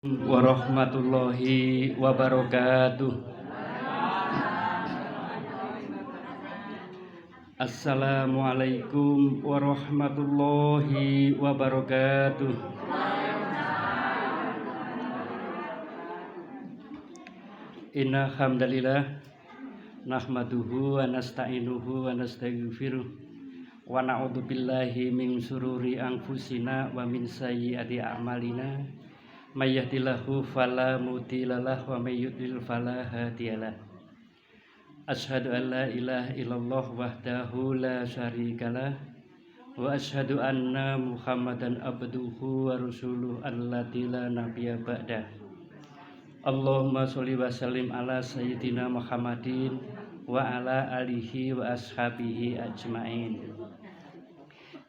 Warahmatullahi wabarakatuh. Assalamualaikum warahmatullahi wabarakatuh. Inna hamdalillah nahmaduhu wa nasta'inuhu wa nastaghfiruh wa na'udzu billahi min sururi anfusina wa min sayyiati a'malina. May yahdihillahu fala mudhillalah wa may yudlil fala hadiyalah. Asyhadu an la ilaha illallah wahdahu la syarikalah wa asyhadu anna Muhammadan abduhu wa rasuluh allati la nabiyya ba'dah. Allahumma sholli wa sallim ala sayyidina Muhammadin wa ala alihi wa ashabihi ajmain.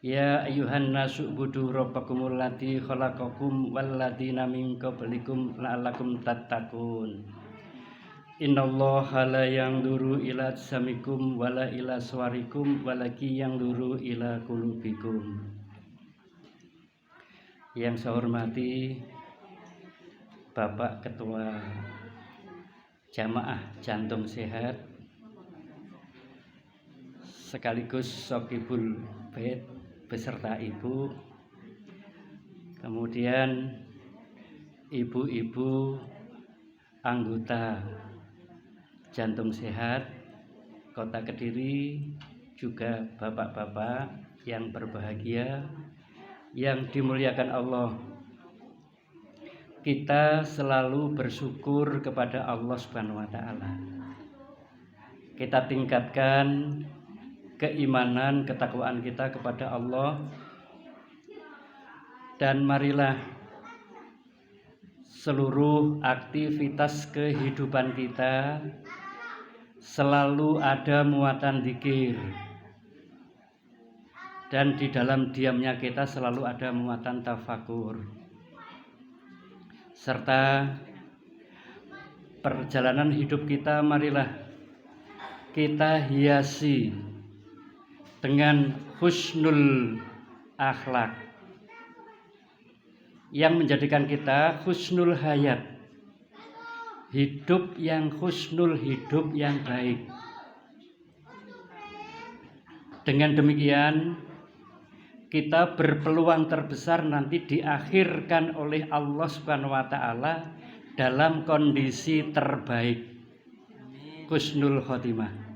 Ya ayyuhan nasu ubudu rabbakumul lati khalaqakum walladzina min qablikum la'allakum tattaqun. Innallaha la yanzuru ila ajsamikum wala ila suwarikum walaki yanzuru ila qulubikum. Yang saya hormati Bapak Ketua Jamaah Jantung Sehat sekaligus Sokibul Bait beserta ibu, kemudian ibu-ibu anggota Jantung Sehat Kota Kediri, juga bapak-bapak yang berbahagia yang dimuliakan Allah. Kita selalu bersyukur kepada Allah Subhanahu wa taala. Kita tingkatkan keimanan, ketakwaan kita kepada Allah, dan marilah seluruh aktivitas kehidupan kita selalu ada muatan zikir, dan di dalam diamnya kita selalu ada muatan tafakur, serta perjalanan hidup kita marilah kita hiasi dengan husnul akhlak yang menjadikan kita husnul hayat, hidup yang husnul, hidup yang baik. Dengan demikian kita berpeluang terbesar nanti diakhirkan oleh Allah Subhanahu wa taala dalam kondisi terbaik, husnul khotimah,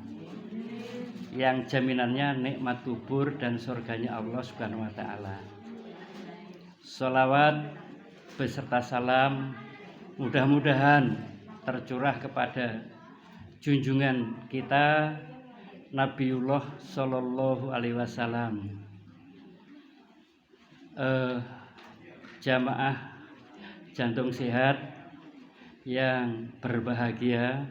yang jaminannya nikmat kubur dan surganya Allah Subhanahu wa taala. Sholawat beserta salam mudah-mudahan tercurah kepada junjungan kita Nabiullah Shallallahu alaihi wasallam. Jamaah Jantung Sehat yang berbahagia,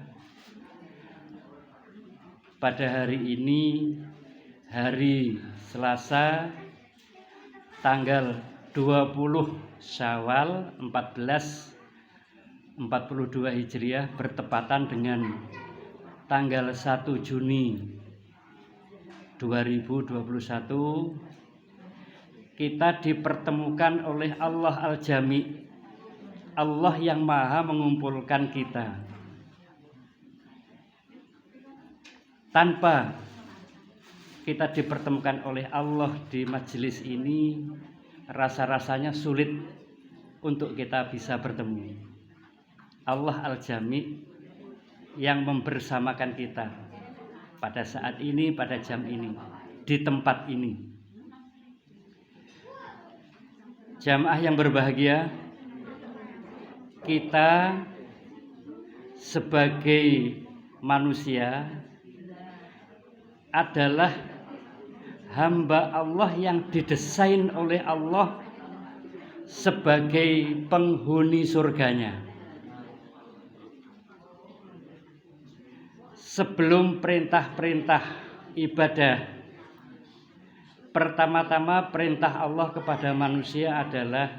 pada hari ini, hari Selasa, tanggal 20 Syawal 1442 Hijriah, bertepatan dengan tanggal 1 Juni 2021, kita dipertemukan oleh Allah Al-Jami', Allah yang maha mengumpulkan kita. Tanpa kita dipertemukan oleh Allah di majelis ini, rasa-rasanya sulit untuk kita bisa bertemu. Allah Al-Jami' yang membersamakan kita pada saat ini, pada jam ini, di tempat ini. Jamaah yang berbahagia, kita sebagai manusia adalah hamba Allah yang didesain oleh Allah sebagai penghuni surganya. Sebelum perintah-perintah ibadah, pertama-tama perintah Allah kepada manusia adalah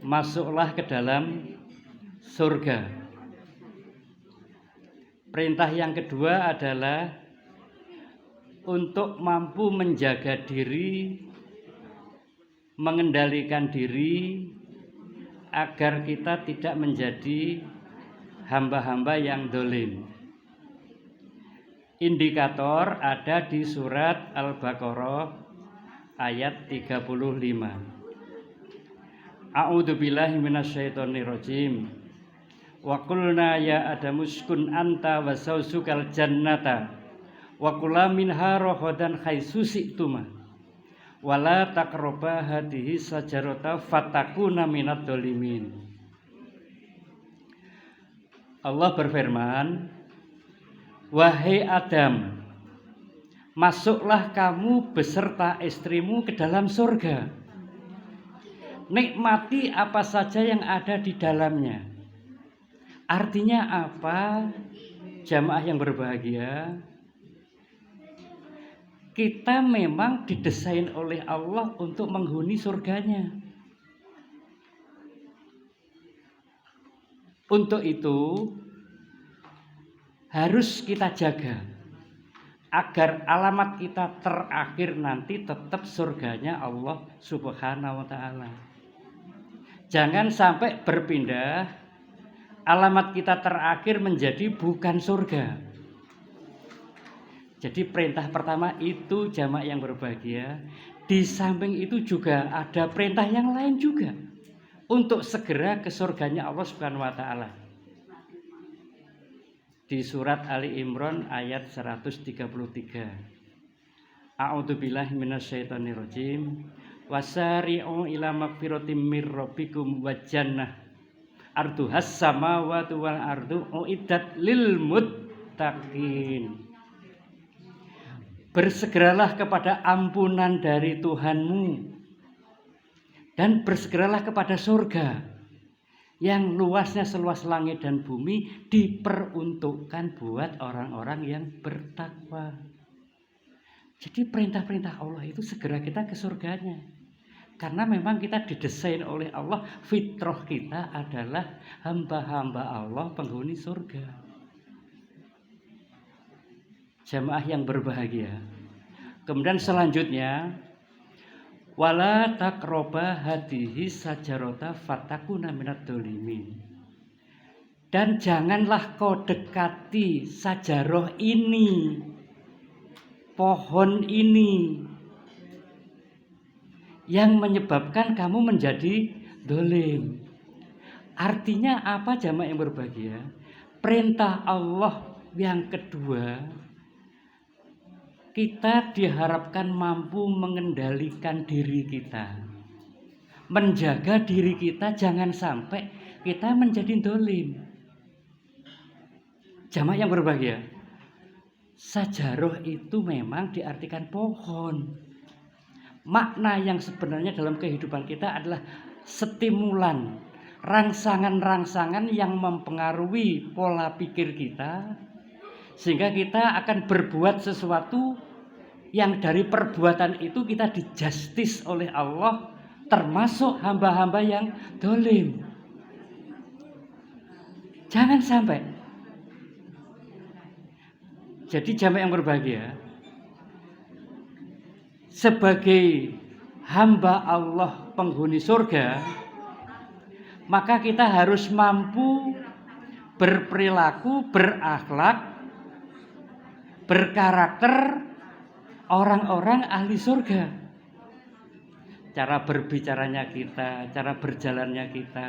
masuklah ke dalam surga. Perintah yang kedua adalah untuk mampu menjaga diri, mengendalikan diri agar kita tidak menjadi hamba-hamba yang dolim. Indikator ada di surat Al-Baqarah ayat 35. A'udzubillahi minasyaitonirrajim. Wa qulna ya Adamu uskun anta wa zawjukal jannata wa kula minha ragadan haitsu syi'tuma wa la taqraba hadhihi sajarata fatakuna minadh dhalimin. Allah berfirman, wahai Adam, masuklah kamu beserta istrimu ke dalam surga. Nikmati apa saja yang ada di dalamnya. Artinya apa, jamaah yang berbahagia? Kita memang didesain oleh Allah untuk menghuni surganya. Untuk itu harus kita jaga agar alamat kita terakhir nanti tetap surganya Allah Subhanahu wa ta'ala. Jangan sampai berpindah, alamat kita terakhir menjadi bukan surga. Jadi perintah pertama itu jamaah yang berbahagia. Di samping itu juga ada perintah yang lain juga untuk segera ke surganya Allah Subhanahu wa ta'ala. Di surat Ali Imran ayat 133. A'udzubillahi minasyaitonirrajim. Wasari'u ila magfiratim mir rabbikum wa jannah arduhas samawati wal ardu uiddat lil muttaqin. Bersegeralah kepada ampunan dari Tuhanmu dan bersegeralah kepada surga yang luasnya seluas langit dan bumi, diperuntukkan buat orang-orang yang bertakwa. Jadi perintah-perintah Allah itu segera kita ke surganya. Karena memang kita didesain oleh Allah, fitrah kita adalah hamba-hamba Allah penghuni surga. Jamaah yang berbahagia. Kemudian selanjutnya, wala taqroba hadihi sajarota fatakuna minadh dhalimin. Dan janganlah kau dekati sajaroh ini, pohon ini, yang menyebabkan kamu menjadi dolim. Artinya apa jamaah yang berbahagia? Perintah Allah yang kedua, kita diharapkan mampu mengendalikan diri kita, menjaga diri kita jangan sampai kita menjadi dolim. Jamaah yang berbahagia, sajaroh itu memang diartikan pohon. Makna yang sebenarnya dalam kehidupan kita adalah stimulan, rangsangan-rangsangan yang mempengaruhi pola pikir kita, sehingga kita akan berbuat sesuatu yang dari perbuatan itu kita dijustis oleh Allah, termasuk hamba-hamba yang dolim. Jangan sampai. Jadi jamaah yang berbahagia, sebagai hamba Allah penghuni surga, maka kita harus mampu berperilaku, berakhlak, berkarakter orang-orang ahli surga. Cara berbicaranya kita, cara berjalannya kita,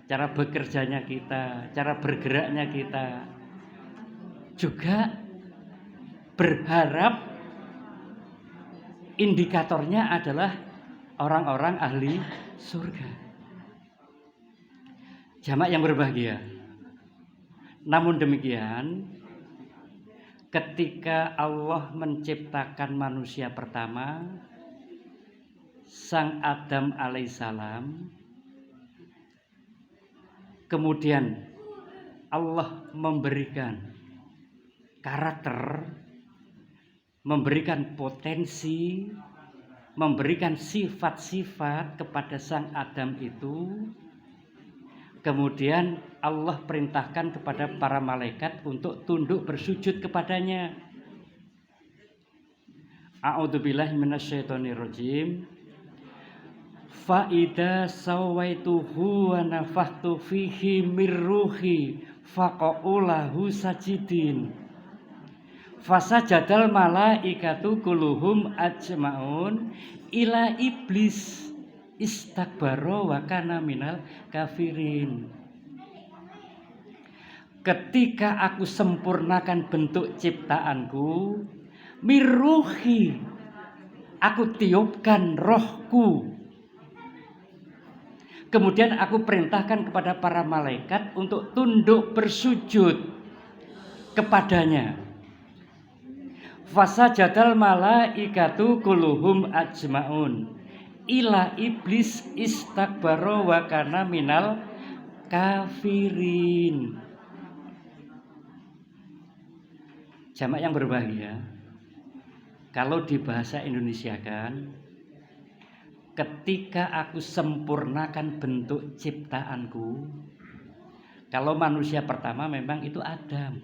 cara bekerjanya kita, cara bergeraknya kita, juga berharap indikatornya adalah orang-orang ahli surga. Jamaah yang berbahagia, namun demikian, ketika Allah menciptakan manusia pertama, Sang Adam alaihissalam, kemudian Allah memberikan karakter, memberikan potensi, memberikan sifat-sifat kepada Sang Adam itu. Kemudian Allah perintahkan kepada para malaikat untuk tunduk bersujud kepadanya. A'udzubillahi minasyaitonirrajim. fa idza sawaituhu wa nafakhtu fihi mir ruhi faqaulahu sajidin fasajadal malaikatu kulluhum ajmaun ila iblis istakbara wa kana minal kafirin. Ketika aku sempurnakan bentuk ciptaanku, mirruhi, aku tiupkan rohku. Kemudian aku perintahkan kepada para malaikat untuk tunduk bersujud kepadanya. Fasajadal malaikatu kulluhum ajmaun ila iblis istakbara wa kana minal kafirin. Jamaah yang berbahagia, kalau di bahasa Indonesia kan, ketika aku sempurnakan bentuk ciptaanku, kalau manusia pertama memang itu Adam,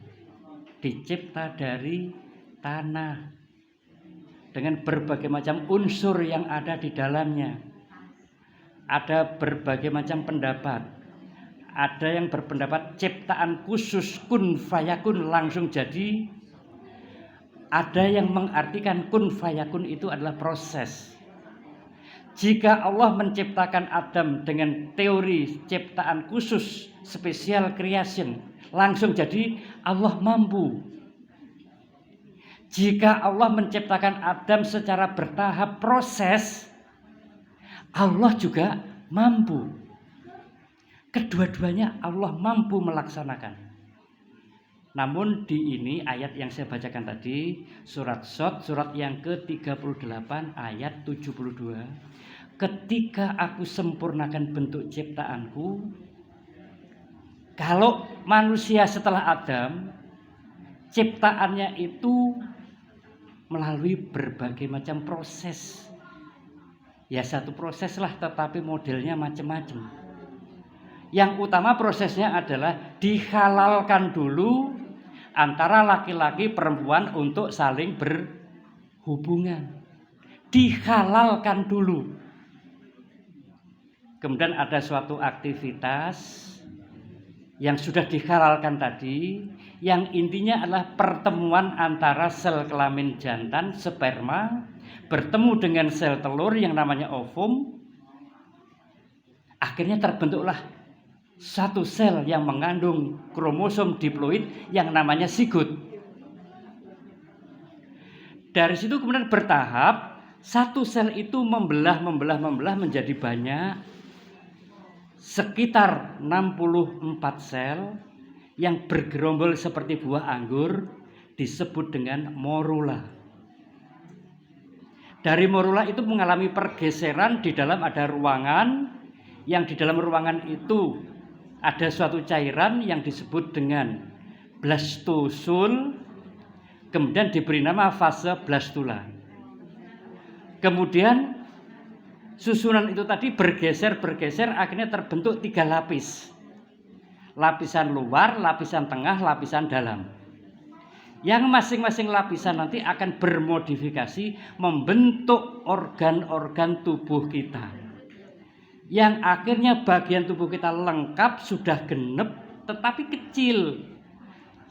dicipta dari tanah dengan berbagai macam unsur yang ada di dalamnya. Ada berbagai macam pendapat. Ada yang berpendapat ciptaan khusus kun fayakun langsung jadi. Ada yang mengartikan kun fayakun itu adalah proses. Jika Allah menciptakan Adam dengan teori ciptaan khusus, special creation, langsung jadi Allah mampu. Jika Allah menciptakan Adam secara bertahap proses, Allah juga mampu. Kedua-duanya Allah mampu melaksanakan. Namun di ini ayat yang saya bacakan tadi, surat Shad, surat yang ke-38 ayat 72. Ketika aku sempurnakan bentuk ciptaanku, kalau manusia setelah Adam, ciptaannya itu melalui berbagai macam proses. Ya satu proses lah, tetapi modelnya macam-macam. Yang utama prosesnya adalah dihalalkan dulu antara laki-laki perempuan untuk saling berhubungan. Dihalalkan dulu. Kemudian ada suatu aktivitas yang sudah dihalalkan tadi, yang intinya adalah pertemuan antara sel kelamin jantan sperma bertemu dengan sel telur yang namanya ovum. Akhirnya terbentuklah satu sel yang mengandung kromosom diploid yang namanya sigot. Dari situ kemudian bertahap, satu sel itu membelah menjadi banyak, sekitar 64 sel yang bergerombol seperti buah anggur, disebut dengan morula. Dari morula itu mengalami pergeseran, di dalam ada ruangan, yang di dalam ruangan itu ada suatu cairan yang disebut dengan blastosul, kemudian diberi nama fase blastula. Kemudian susunan itu tadi bergeser, akhirnya terbentuk 3 lapis. Lapisan luar, lapisan tengah, lapisan dalam. Yang masing-masing lapisan nanti akan bermodifikasi membentuk organ-organ tubuh kita. Yang akhirnya bagian tubuh kita lengkap, sudah genep, tetapi kecil,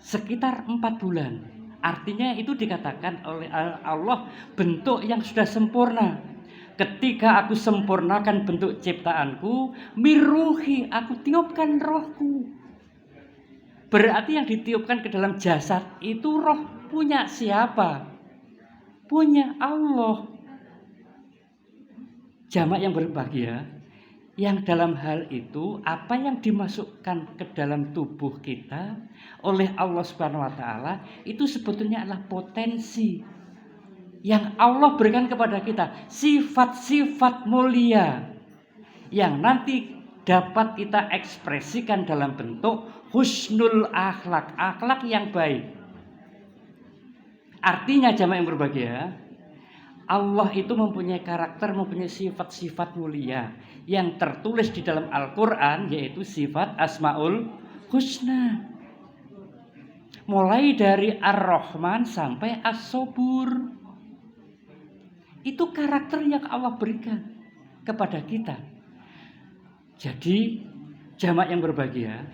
sekitar 4 bulan. Artinya itu dikatakan oleh Allah bentuk yang sudah sempurna. Ketika aku sempurnakan bentuk ciptaanku, mirruhi, aku tiupkan rohku. Berarti yang ditiupkan ke dalam jasad itu roh punya siapa? Punya Allah. Jamaah yang berbahagia, yang dalam hal itu apa yang dimasukkan ke dalam tubuh kita oleh Allah Subhanahu wa taala itu sebetulnya adalah potensi yang Allah berikan kepada kita, sifat-sifat mulia yang nanti dapat kita ekspresikan dalam bentuk husnul akhlak, akhlak yang baik. Artinya jamaah yang berbahagia, Allah itu mempunyai karakter, mempunyai sifat-sifat mulia yang tertulis di dalam Al-Quran, yaitu sifat Asmaul Husna. Mulai dari Ar-Rahman sampai As-Sobur. Itu karakter yang Allah berikan. kepada kita. Jadi jamaah yang berbahagia,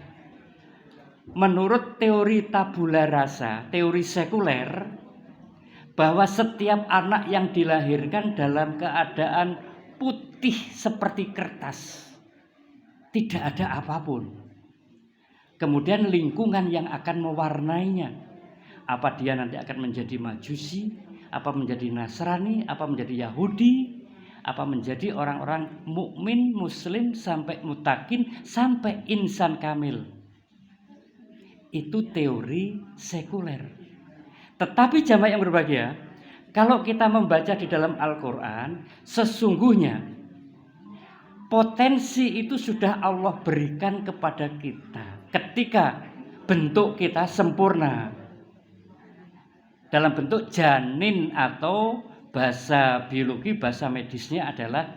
menurut teori tabula rasa, teori sekuler, bahwa setiap anak yang dilahirkan dalam keadaan putih seperti kertas, tidak ada apapun. Kemudian lingkungan yang akan mewarnainya. Apa dia nanti akan menjadi Majusi, apa menjadi Nasrani, apa menjadi Yahudi, apa menjadi orang-orang mukmin, muslim, sampai mutakin, sampai insan kamil. Itu teori sekuler. Tetapi jamaah yang berbahagia, kalau kita membaca di dalam Al-Quran, sesungguhnya potensi itu sudah Allah berikan kepada kita ketika bentuk kita sempurna dalam bentuk janin, atau bahasa biologi, bahasa medisnya adalah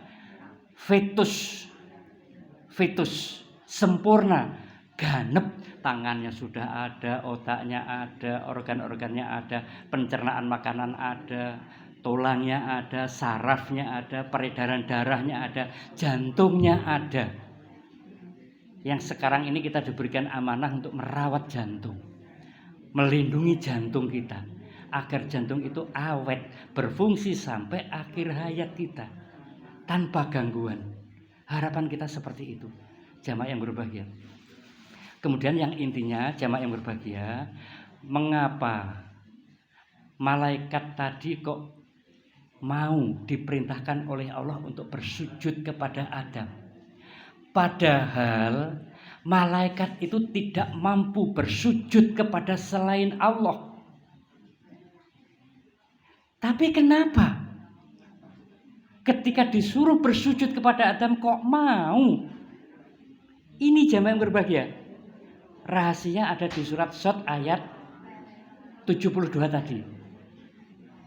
fetus sempurna, ganep, tangannya sudah ada, otaknya ada, organ-organnya ada, pencernaan makanan ada, tulangnya ada, sarafnya ada, peredaran darahnya ada, jantungnya ada. Yang sekarang ini kita diberikan amanah untuk merawat jantung, melindungi jantung kita, agar jantung itu awet, berfungsi sampai akhir hayat kita tanpa gangguan. Harapan kita seperti itu, jamaah yang berbahagia. Kemudian yang intinya, jamaah yang berbahagia, mengapa malaikat tadi kok mau diperintahkan oleh Allah untuk bersujud kepada Adam? Padahal malaikat itu tidak mampu bersujud kepada selain Allah. Tapi kenapa ketika disuruh bersujud kepada Adam kok mau? Ini jamaah yang berbahagia. Rahasia ada di surat Shad ayat 72 tadi.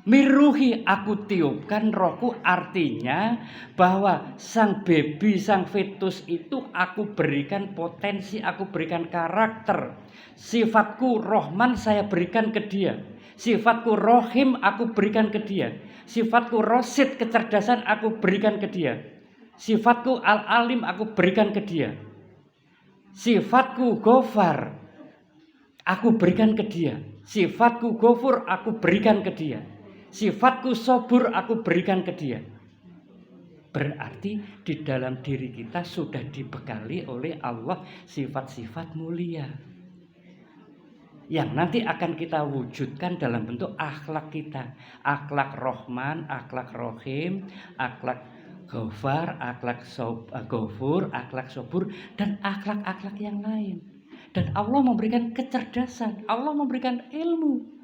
Miruhi, aku tiupkan rohku, artinya bahwa sang baby, sang fetus itu aku berikan potensi, aku berikan karakter. Sifatku Rahman saya berikan ke dia. Sifatku Rahim aku berikan ke dia. Sifatku Rasid, kecerdasan aku berikan ke dia. Sifatku Al-Alim aku berikan ke dia. Sifatku Ghafar aku berikan ke dia. Sifatku Ghafur aku berikan ke dia. Sifatku Sabur aku berikan ke dia. Berarti di dalam diri kita sudah dibekali oleh Allah sifat-sifat mulia yang nanti akan kita wujudkan dalam bentuk akhlak kita. Akhlak Rahman, akhlak Rahim, akhlak Ghafar, akhlak Ghafur, akhlak Sabur, dan akhlak-akhlak yang lain. Dan Allah memberikan kecerdasan, Allah memberikan ilmu.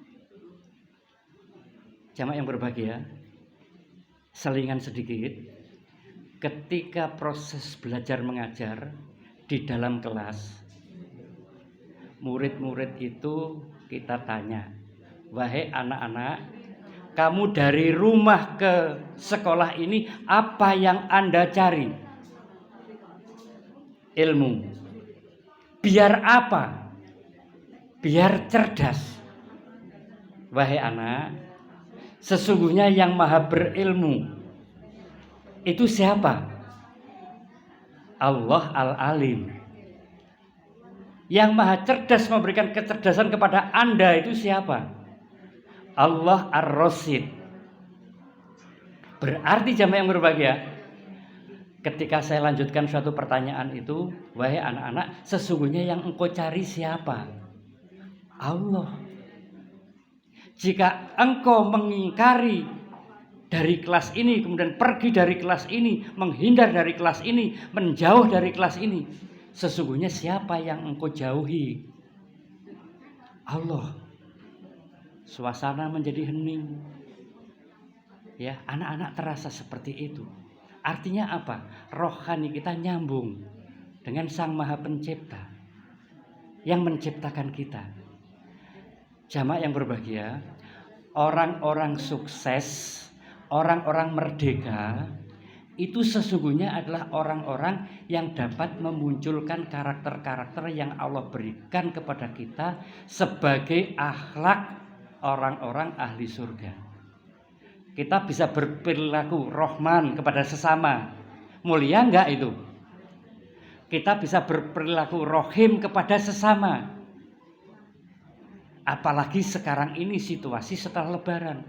Jamaah yang berbahagia, selingan sedikit, ketika proses belajar mengajar di dalam kelas, murid-murid itu kita tanya, wahai anak-anak, kamu dari rumah ke sekolah ini apa yang Anda cari? Ilmu. Biar apa? Biar cerdas. Wahai anak, sesungguhnya yang maha berilmu itu siapa? Allah Al-Alim. Yang maha cerdas memberikan kecerdasan kepada Anda itu siapa? Allah Ar-Rasid. Berarti jamaah yang berbahagia, ketika saya lanjutkan suatu pertanyaan itu, wahai anak-anak, sesungguhnya yang engkau cari siapa? Allah. Jika engkau mengingkari dari kelas ini, kemudian pergi dari kelas ini, menghindar dari kelas ini, menjauh dari kelas ini, sesungguhnya siapa yang engkau jauhi? Allah. Suasana menjadi hening. Ya, anak-anak terasa seperti itu. Artinya apa? Rohani kita nyambung dengan Sang Maha Pencipta yang menciptakan kita. Jamaah yang berbahagia, orang-orang sukses, orang-orang merdeka itu sesungguhnya adalah orang-orang yang dapat memunculkan karakter-karakter yang Allah berikan kepada kita sebagai akhlak orang-orang ahli surga. Kita bisa berperilaku Rahman kepada sesama, Mulia enggak itu? Kita bisa berperilaku rohim kepada sesama. Apalagi sekarang ini situasi setelah Lebaran.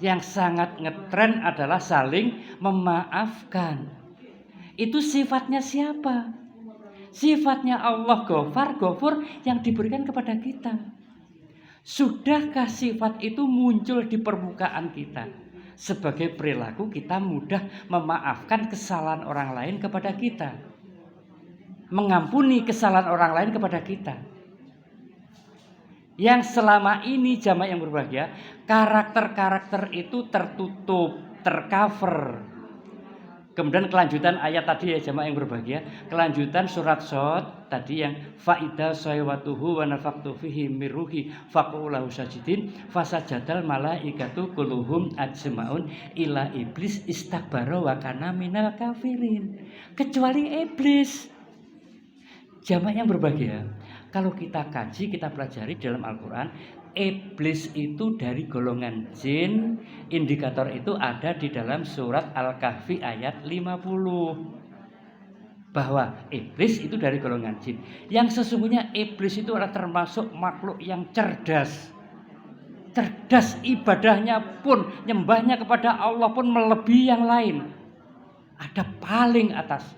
Yang sangat ngetren adalah saling memaafkan. Itu sifatnya siapa? Sifatnya Allah Ghafur yang diberikan kepada kita. Sudahkah sifat itu muncul di permukaan kita? Sebagai perilaku kita mudah memaafkan kesalahan orang lain kepada kita. Mengampuni kesalahan orang lain kepada kita. Yang selama ini jamaah yang berbahagia, karakter-karakter itu tertutup, tercover. Kemudian kelanjutan ayat tadi ya jamaah yang berbahagia, kelanjutan surat Shad tadi yang faida saywatuhu wa nafaqtu fihi miruhi faqulahu sajidin fasajadal malaikatu kulluhum ajmaun ila iblis istakbara wa kana minal kafirin. Kecuali iblis. Jamaah yang berbahagia, kalau kita kaji, kita pelajari dalam Al-Quran, iblis itu dari golongan jin. Indikator itu ada di dalam surat Al-Kahfi ayat 50. Bahwa iblis itu dari golongan jin. Yang sesungguhnya iblis itu adalah termasuk makhluk yang cerdas. Cerdas ibadahnya pun, nyembahnya kepada Allah pun melebihi yang lain. Ada paling atas.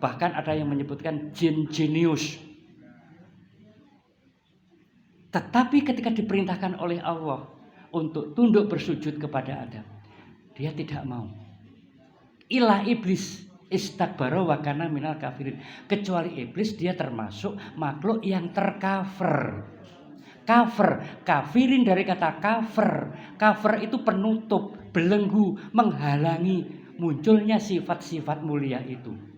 Bahkan ada yang menyebutkan jin jenius. Tetapi ketika diperintahkan oleh Allah untuk tunduk bersujud kepada Adam, dia tidak mau. Ilah iblis istakbara wa kana minal kafirin. Kecuali iblis, dia termasuk makhluk yang tercover. Cover, kafirin dari kata cover. Cover itu penutup, belenggu, menghalangi munculnya sifat-sifat mulia itu.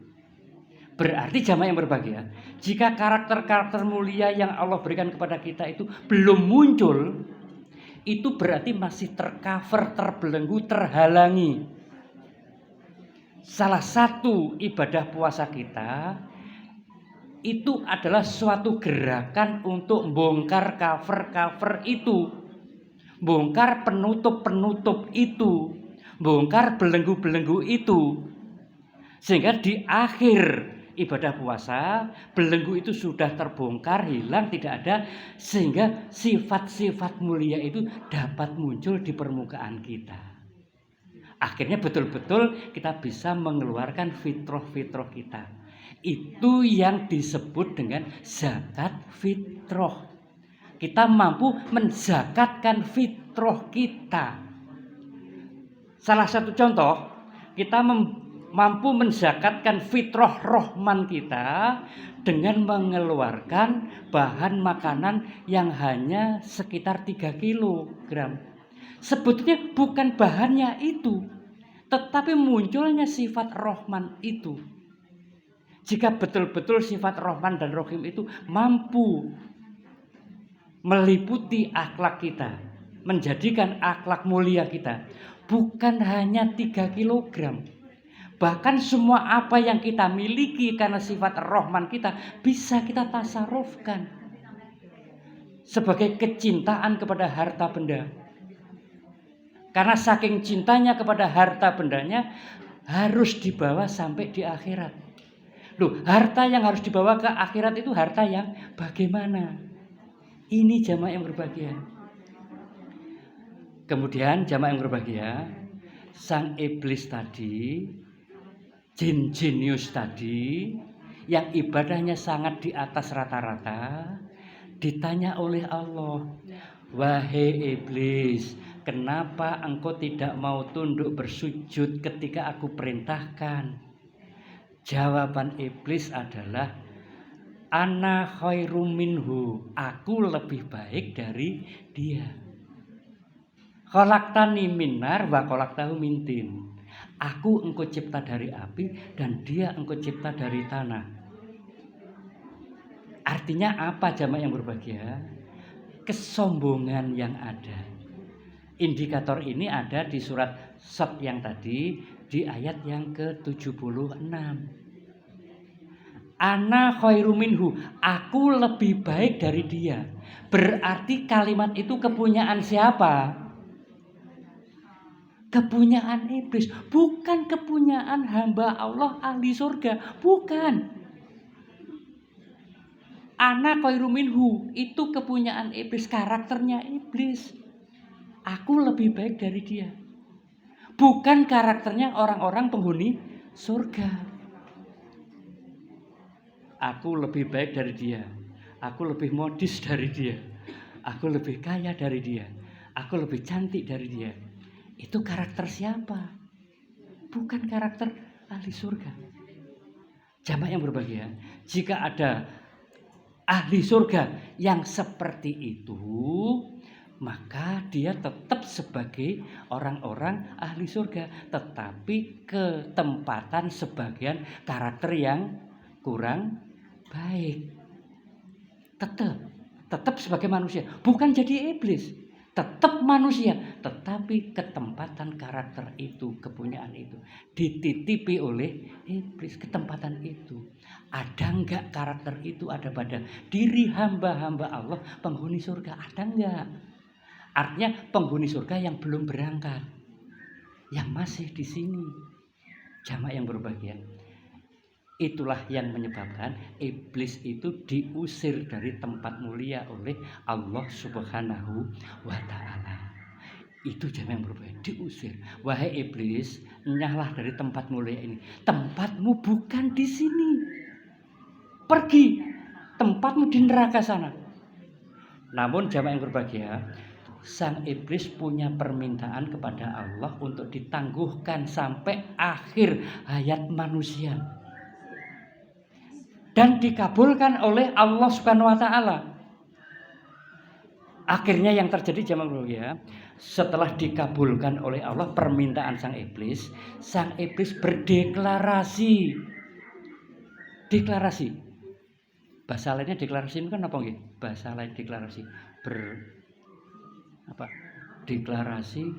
Berarti jamaah yang berbahagia, jika karakter-karakter mulia yang Allah berikan kepada kita itu belum muncul, itu berarti masih tercover, terbelenggu, terhalangi. Salah satu ibadah puasa kita itu adalah suatu gerakan untuk bongkar cover-cover itu, bongkar penutup-penutup itu, bongkar belenggu-belenggu itu, sehingga di akhir ibadah puasa, belenggu itu sudah terbongkar, hilang, tidak ada, sehingga sifat-sifat mulia itu dapat muncul di permukaan kita. Akhirnya betul-betul kita bisa mengeluarkan fitrah-fitrah kita. Itu yang disebut dengan zakat fitrah. Kita mampu menzakatkan fitrah kita. Salah satu contoh, kita mampu menzakatkan fitrah rohman kita dengan mengeluarkan bahan makanan yang hanya sekitar 3 kilogram. Sebetulnya bukan bahannya itu, tetapi munculnya sifat rohman itu. Jika betul-betul sifat rohman dan rohim itu mampu meliputi akhlak kita, menjadikan akhlak mulia kita, bukan hanya 3 kilogram. Bahkan semua apa yang kita miliki karena sifat rohman kita bisa kita tasarufkan sebagai kecintaan kepada harta benda. Karena saking cintanya kepada harta bendanya harus dibawa sampai di akhirat. Loh, harta yang harus dibawa ke akhirat itu harta yang bagaimana? Ini jamaah yang berbahagia. Kemudian jamaah yang berbahagia, sang iblis tadi, jin jenius tadi yang ibadahnya sangat di atas rata-rata, ditanya oleh Allah, wahai iblis, kenapa engkau tidak mau tunduk bersujud ketika aku perintahkan? Jawaban iblis adalah, ana khairum minhu, aku lebih baik dari dia. Khalaqtani min nar wa khalaqtahu min tin. Aku engkau cipta dari api dan dia engkau cipta dari tanah. Artinya apa jamaah yang berbahagia? Kesombongan yang ada. Indikator ini ada di surat Shad yang tadi, di ayat yang ke-76. Ana khairu minhu, aku lebih baik dari dia. Berarti kalimat itu kepunyaan siapa? kepunyaan iblis, bukan kepunyaan hamba Allah ahli surga, bukan. Ana khairu minhu, itu kepunyaan iblis, karakternya iblis. Aku lebih baik dari dia. Bukan karakternya orang-orang penghuni surga. Aku lebih baik dari dia. Aku lebih modis dari dia. Aku lebih kaya dari dia. Aku lebih cantik dari dia. Itu karakter siapa? Bukan karakter ahli surga. Jamaah yang berbahagia, jika ada ahli surga yang seperti itu, maka dia tetap sebagai orang-orang ahli surga, tetapi ketempatan sebagian karakter yang kurang baik. Tetap sebagai manusia, bukan jadi iblis. Tetap manusia, tetapi ketempatan karakter itu, kepunyaan itu dititipi oleh iblis. Ketempatan itu ada enggak? Karakter itu ada pada diri hamba-hamba Allah penghuni surga, ada enggak? Artinya penghuni surga yang belum berangkat, yang masih di sini. Jamaah yang berbahagia, itulah yang menyebabkan iblis itu diusir dari tempat mulia oleh Allah Subhanahu wa ta'ala. Itu jamaah yang berbahagia, diusir. Wahai iblis, nyahlah dari tempat mulia ini. Tempatmu bukan di sini. Pergi. Tempatmu di neraka sana. Namun jamaah yang berbahagia, sang iblis punya permintaan kepada Allah untuk ditangguhkan sampai akhir hayat manusia. Dan dikabulkan oleh Allah Subhanahu wa ta'ala. Akhirnya yang terjadi jamaah berbahagia, setelah dikabulkan oleh Allah permintaan sang iblis berdeklarasi. Deklarasi. Bahasa lainnya deklarasi itu kan apa nggih? Bahasa lain deklarasi. Deklarasi.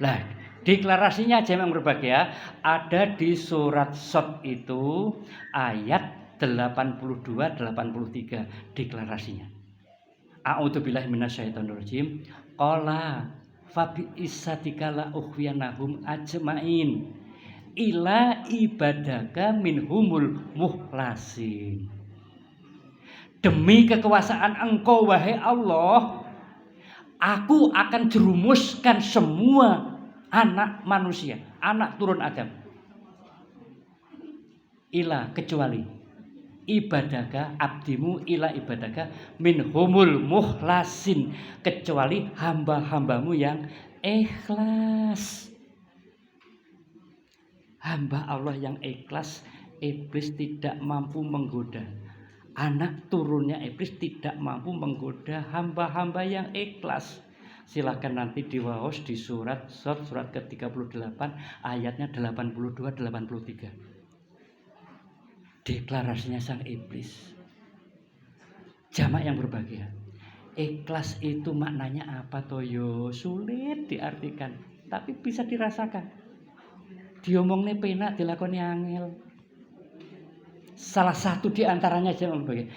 Lah, deklarasinya jamaah berbahagia ada di surat Shad itu ayat 82-83 deklarasinya. A'udzubillahi minasyaitonirrajim. Qala fa bi issatika la ukhwiyanahum ajmain ila ibadaka minhumul mukhlasin. Demi kekuasaan Engkau wahai Allah, aku akan jerumuskan semua anak manusia, anak turun Adam. Ila kecuali ibadaka abdimu ila ibadaka minhumul mukhlasin, kecuali hamba-hambamu yang ikhlas. Hamba Allah yang ikhlas, iblis tidak mampu menggoda. Anak turunnya iblis tidak mampu menggoda hamba-hamba yang ikhlas. Silakan nanti diwaos di surat Shad, surat ke-38 ayatnya 82-83. Deklarasinya sang iblis. Jamaah yang berbahagia, ikhlas itu maknanya apa toyo? Sulit diartikan, tapi bisa dirasakan. Diomongne penak, dilakoni angel. Salah satu di antaranya jamaah berbahagia.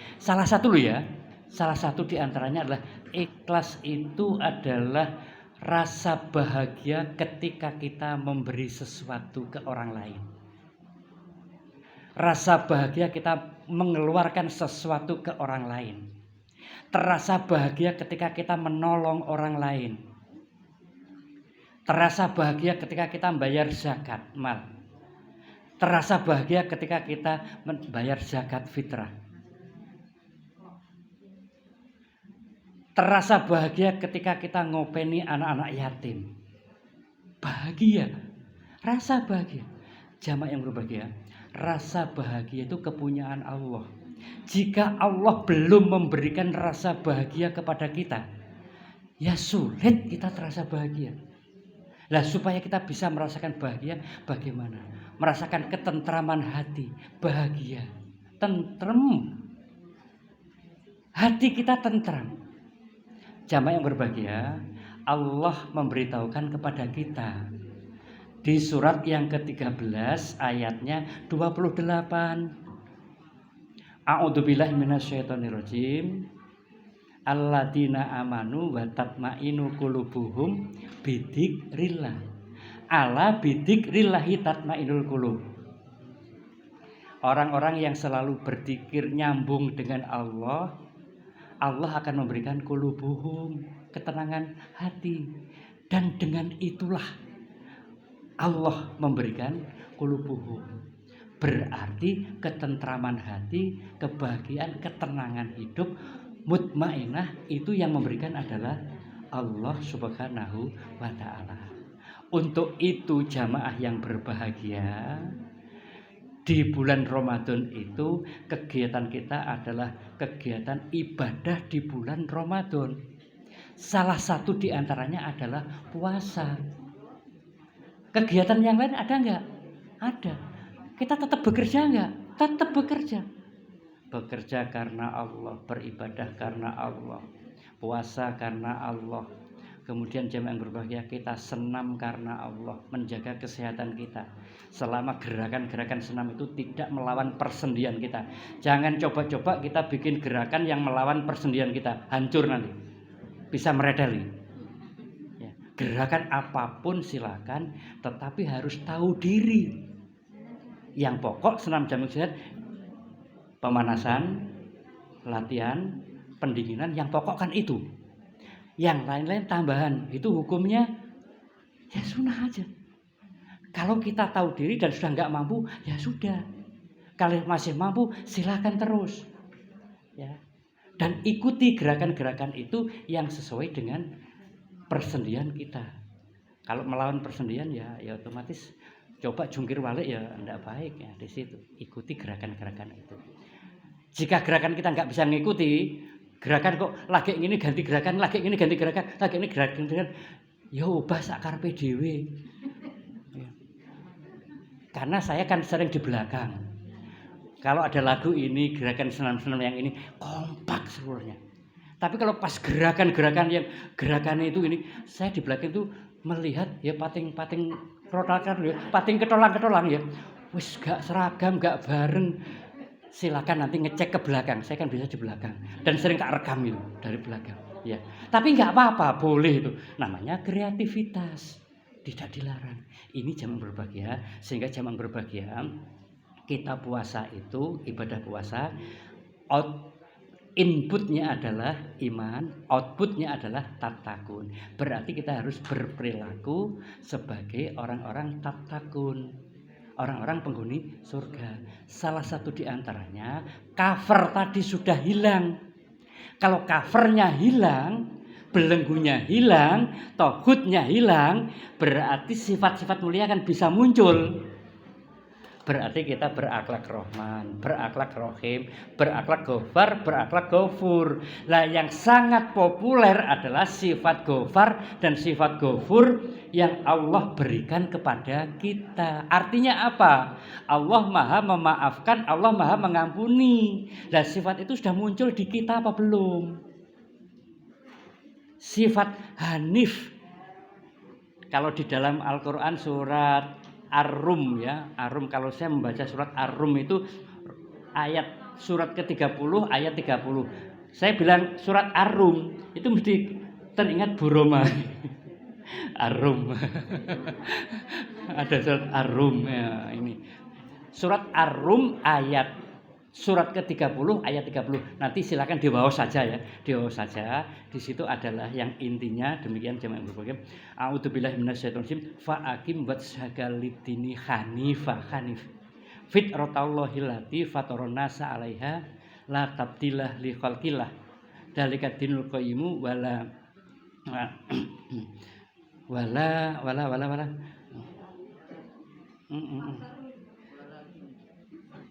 Salah satu di antaranya adalah ikhlas itu adalah rasa bahagia ketika kita memberi sesuatu ke orang lain. Rasa bahagia kita mengeluarkan sesuatu ke orang lain. Terasa bahagia ketika kita menolong orang lain. Terasa bahagia ketika kita membayar zakat mal. Terasa bahagia ketika kita membayar zakat fitrah. Terasa bahagia ketika kita ngopeni anak-anak yatim. Bahagia. Rasa bahagia. Jamaah yang berbahagia, rasa bahagia itu kepunyaan Allah. Jika Allah belum memberikan rasa bahagia kepada kita, ya sulit kita terasa bahagia. Lah supaya kita bisa merasakan bahagia, bagaimana? Merasakan ketentraman hati, bahagia, tentrem. Hati kita tentram. Jamaah yang berbahagia, Allah memberitahukan kepada kita di surat yang ke-13 ayatnya 28. A'udzubillahi minasyaitonirrajim. Alladzina amanu wa tatmainu qulubuhum bidzikrillah. Ala bidzikrillahi tatmainul qulub. Orang-orang yang selalu berzikir nyambung dengan Allah, Allah akan memberikan qulubuhum, ketenangan hati. Dan dengan itulah Allah memberikan qulubuhum. Berarti ketentraman hati, kebahagiaan, ketenangan hidup, mutmainah, itu yang memberikan adalah Allah Subhanahu wa ta'ala. Untuk itu jamaah yang berbahagia, di bulan Ramadan itu kegiatan kita adalah kegiatan ibadah di bulan Ramadan. Salah satu di antaranya adalah puasa. Kegiatan yang lain ada enggak? Ada. Kita tetap bekerja enggak? Tetap bekerja. Bekerja karena Allah, beribadah karena Allah, puasa karena Allah. Kemudian jemaah yang berbahagia, kita senam karena Allah, menjaga kesehatan kita. Selama gerakan-gerakan senam itu tidak melawan persendian kita. Jangan coba-coba kita bikin gerakan yang melawan persendian kita, hancur nanti. Bisa meredali. Ya, gerakan apapun silakan, tetapi harus tahu diri. Yang pokok senam jamak sehat, pemanasan, latihan, pendinginan, yang pokok kan itu. Yang lain-lain tambahan, itu hukumnya ya sunnah aja. Kalau kita tahu diri dan sudah nggak mampu, ya sudah. Kalau masih mampu, silakan terus. Ya. Dan ikuti gerakan-gerakan itu yang sesuai dengan persendian kita. Kalau melawan persendian ya otomatis coba jungkir balik ya enggak baik ya di situ. Ikuti gerakan-gerakan itu. Jika gerakan kita nggak bisa mengikuti, gerakan kok lagi ini ganti gerakan, lagi ini ganti gerakan, lagi ini gerakan, ya ubah sak karepe dhewe. Ya. Karena saya kan sering di belakang. Kalau ada lagu ini, gerakan senam-senam yang ini kompak seluruhnya. Tapi kalau pas gerakan-gerakan yang gerakannya itu ini, saya di belakang itu melihat ya pating-pating rotakan ya, pating ketolang-ketolang ya. Wis gak seragam, gak bareng. Silakan nanti ngecek ke belakang. Saya kan bisa di belakang dan sering tak rekam itu dari belakang. Ya, tapi nggak apa-apa, boleh itu. Namanya kreativitas, tidak dilarang. Ini jamaah berbahagia, sehingga jamaah berbahagia kita puasa itu ibadah puasa. Inputnya adalah iman, outputnya adalah tatakun. Berarti kita harus berperilaku sebagai orang-orang tatakun. Orang-orang penghuni surga. Salah satu di antaranya cover tadi sudah hilang. Kalau covernya hilang, belenggunya hilang, tauhidnya hilang, berarti sifat-sifat mulia kan bisa muncul. Berarti kita berakhlak Rahman, berakhlak Rahim, berakhlak Ghafar, berakhlak Ghafur. Nah, yang sangat populer adalah sifat Ghafar dan sifat Ghafur yang Allah berikan kepada kita. Artinya apa? Allah Maha memaafkan, Allah Maha mengampuni. Nah, sifat itu sudah muncul di kita apa belum? Sifat Hanif. Kalau di dalam Al-Quran surat Ar-Rum ya, Ar-Rum, kalau saya membaca surat Ar-Rum itu ayat surat ke-30 ayat 30. Saya bilang surat Ar-Rum itu mesti teringat Buroma. Ar-Rum. Ada surat Ar-Rum ya, ini. Surat Ar-Rum ayat surat ke-30 ayat 30. Nanti silakan di bawah saja ya. Di bawah saja. Di situ adalah yang intinya demikian jemaah berbahagia. A'udzubillahi minasyaitonirrajim. Fa'aqim wajhaka lid-dini hanifah. Fitratallahi allati fataran nasa 'alaiha la tabdila li khalqillah. Dzalika dinul qayyimu wala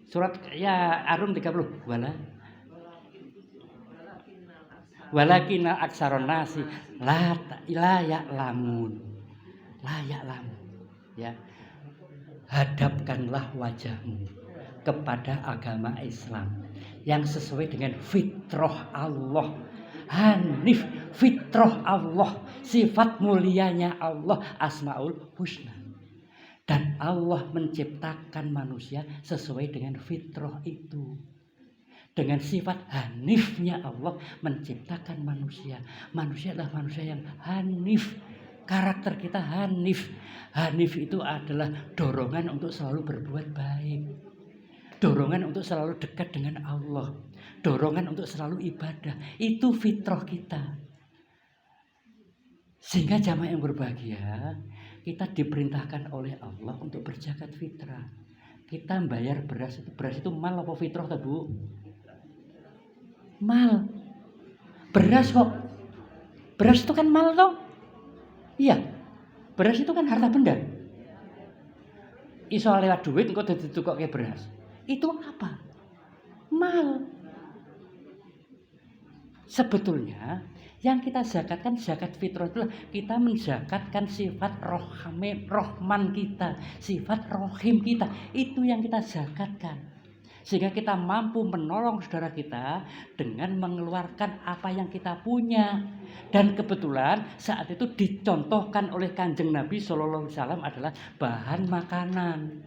Surat ya Ar-Rum 30. Walakinna aksaron nasi la ya'lamun. La ya'lamun. Ya. Hadapkanlah wajahmu kepada agama Islam yang sesuai dengan fitrah Allah. Hanif, fitrah Allah, sifat mulianya Allah, Asmaul Husna. Dan Allah menciptakan manusia sesuai dengan fitrah itu. Dengan sifat hanifnya Allah menciptakan manusia. Manusia adalah manusia yang hanif. Karakter kita hanif. Hanif itu adalah dorongan untuk selalu berbuat baik. Dorongan untuk selalu dekat dengan Allah. Dorongan untuk selalu ibadah. Itu fitrah kita. Sehingga jamaah yang berbahagia, kita diperintahkan oleh Allah untuk berzakat fitrah. Kita bayar beras itu mal apa fitrah tak Bu? Mal. Beras kok. Beras itu kan mal toh? Iya. Beras itu kan harta benda. Iso lewat duit engko dadi tukokke beras. Itu apa? Mal. Sebetulnya yang kita zakatkan zakat fitrah itulah kita menzakatkan sifat rohman kita, sifat rohim kita. Itu yang kita zakatkan. Sehingga kita mampu menolong saudara kita dengan mengeluarkan apa yang kita punya. Dan kebetulan saat itu dicontohkan oleh Kanjeng Nabi SAW adalah bahan makanan.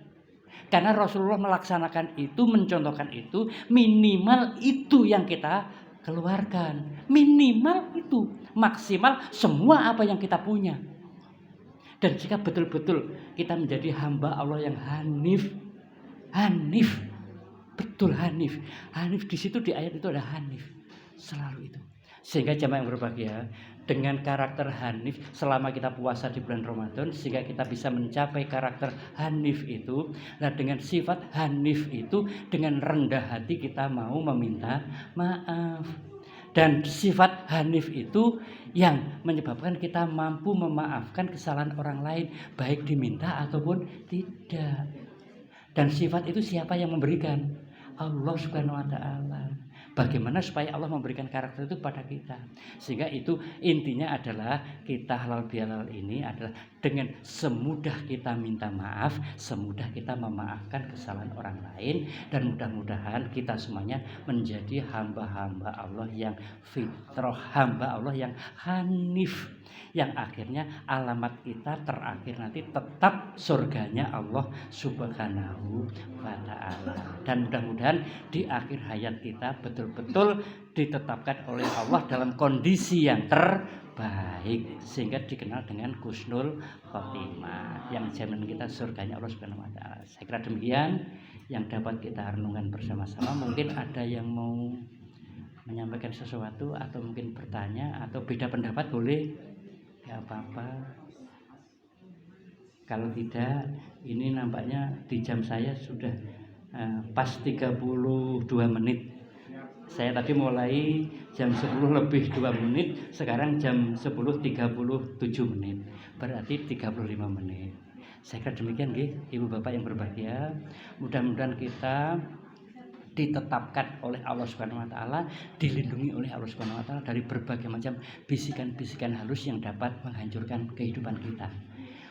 Karena Rasulullah melaksanakan itu, mencontohkan itu, minimal itu yang kita keluarkan. Minimal itu, maksimal semua apa yang kita punya. Dan jika betul-betul kita menjadi hamba Allah yang hanif, betul hanif. Hanif di situ di ayat itu ada hanif. Selalu itu. Sehingga jamaah yang berbahagia, dengan karakter hanif selama kita puasa di bulan Ramadan, sehingga kita bisa mencapai karakter hanif itu. Nah, dengan sifat hanif itu, dengan rendah hati kita mau meminta maaf. Dan sifat hanif itu yang menyebabkan kita mampu memaafkan kesalahan orang lain, baik diminta ataupun tidak. Dan sifat itu siapa yang memberikan? Allah Subhanahu wa Ta'ala. Bagaimana supaya Allah memberikan karakter itu kepada kita? Sehingga itu intinya adalah kita halal bihalal ini adalah dengan semudah kita minta maaf, semudah kita memaafkan kesalahan orang lain, dan mudah-mudahan kita semuanya menjadi hamba-hamba Allah yang fitrah, hamba Allah yang hanif, yang akhirnya alamat kita terakhir nanti tetap surganya Allah Subhanahu wa Ta'ala. Dan mudah-mudahan di akhir hayat kita betul-betul ditetapkan oleh Allah dalam kondisi yang terbaik, sehingga dikenal dengan husnul khotimah, yang jamin kita surganya Allah Subhanahu wa Ta'ala. Saya kira demikian yang dapat kita renungkan bersama-sama. Mungkin ada yang mau menyampaikan sesuatu atau mungkin bertanya atau beda pendapat, boleh, gak apa-apa. Kalau tidak, ini nampaknya di jam saya sudah pas 32 menit. Saya tadi mulai jam 10 lebih 2 menit, sekarang jam 10.37 menit. Berarti 35 menit. Saya kira demikian nggih, Ibu Bapak yang berbahagia. Mudah-mudahan kita ditetapkan oleh Allah Subhanahu wa Ta'ala, dilindungi oleh Allah Subhanahu wa Ta'ala dari berbagai macam bisikan-bisikan halus yang dapat menghancurkan kehidupan kita.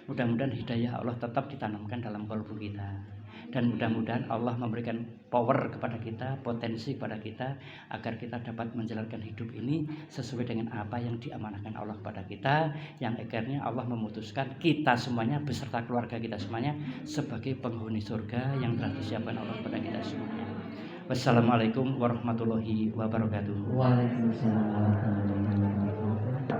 Mudah-mudahan hidayah Allah tetap ditanamkan dalam kalbu kita. Dan mudah-mudahan Allah memberikan power kepada kita, potensi kepada kita, agar kita dapat menjalankan hidup ini sesuai dengan apa yang diamanahkan Allah kepada kita, yang akhirnya Allah memutuskan kita semuanya beserta keluarga kita semuanya sebagai penghuni surga yang telah disiapkan Allah kepada kita semuanya. Wassalamualaikum warahmatullahi wabarakatuh. Waalaikumsalam warahmatullahi wabarakatuh.